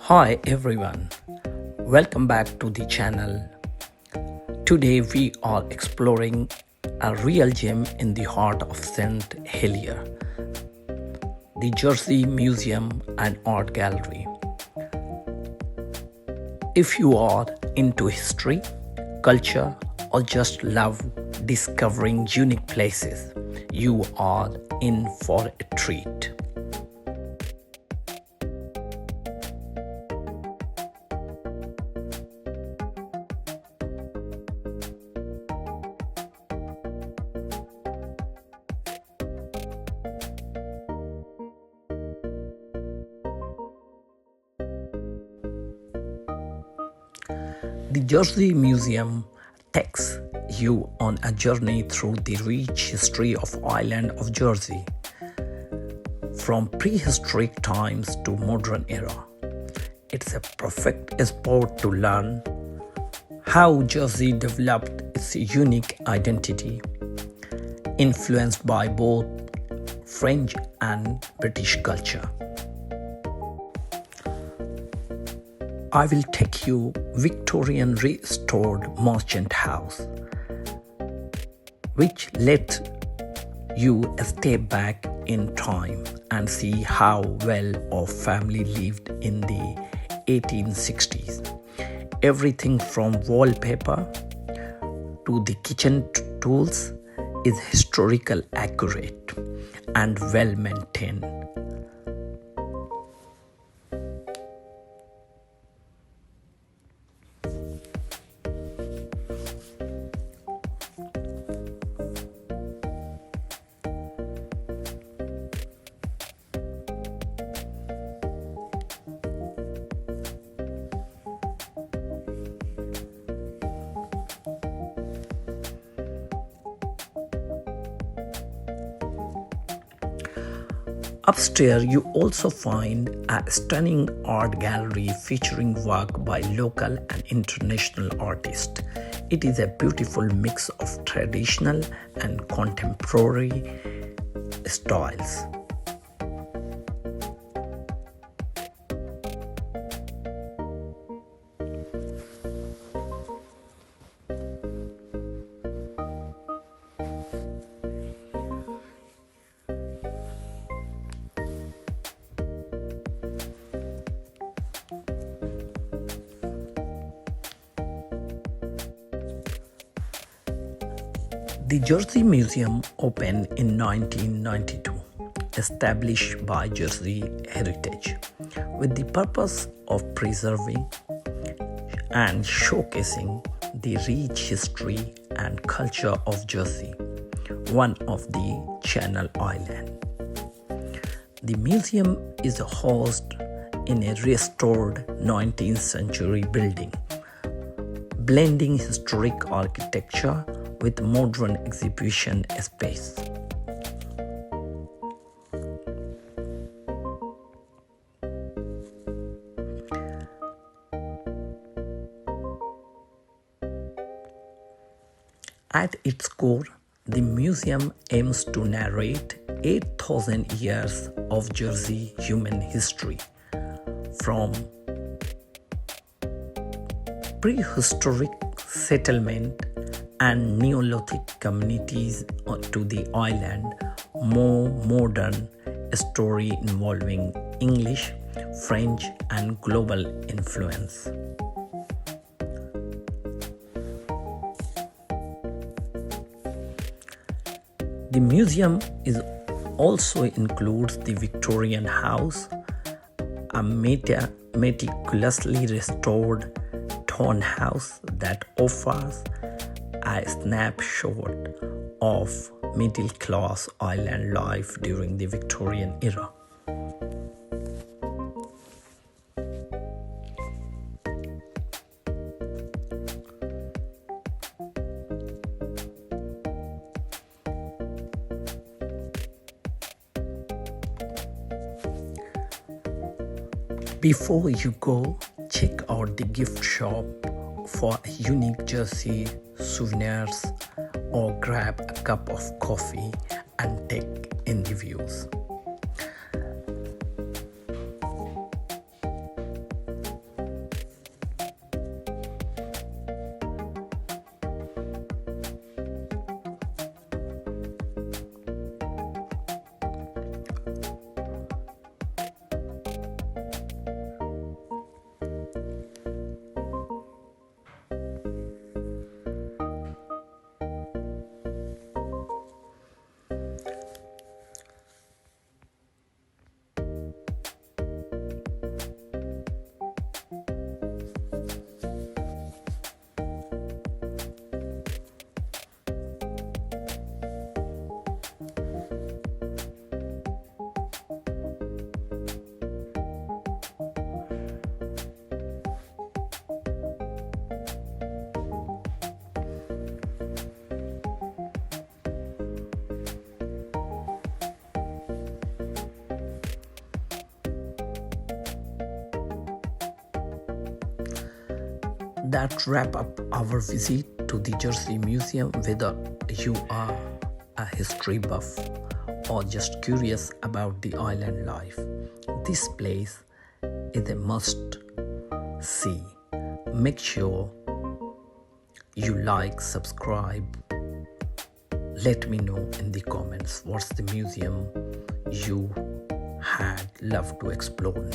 Hi everyone, welcome back to the channel. Today we are exploring a real gem in the heart of St Helier, the Jersey Museum and Art Gallery. If you are into history, culture, or just love discovering unique places, you are in for a treat. The Jersey Museum takes you on a journey through the rich history of island of Jersey, from prehistoric times to modern era. It's a perfect spot to learn how Jersey developed its unique identity, influenced by both French and British culture. I will take you Victorian restored merchant house, which lets you step back in time and see how well our family lived in the 1860s. Everything from wallpaper to the kitchen tools is historical accurate and well maintained. Upstairs, you also find a stunning art gallery featuring work by local and international artists. It is a beautiful mix of traditional and contemporary styles. The Jersey Museum opened in 1992, established by Jersey Heritage, with the purpose of preserving and showcasing the rich history and culture of Jersey, one of the Channel Islands. The museum is housed in a restored 19th century building, blending historic architecture with modern exhibition space. At its core, the museum aims to narrate 8,000 years of Jersey human history, from prehistoric settlement and Neolithic communities to the island, more modern story involving English, French, and global influence. The museum also includes the Victorian house, a meticulously restored town house that offers a snapshot of middle-class island life during the Victorian era. Before you go, check out the gift shop for unique Jersey souvenirs or grab a cup of coffee and take in the views. that wrap up our visit to the Jersey Museum. Whether you are a history buff or just curious about the island life, this place is a must see. Make sure you like, subscribe. Let me know in the comments what's the museum you had loved to explore next.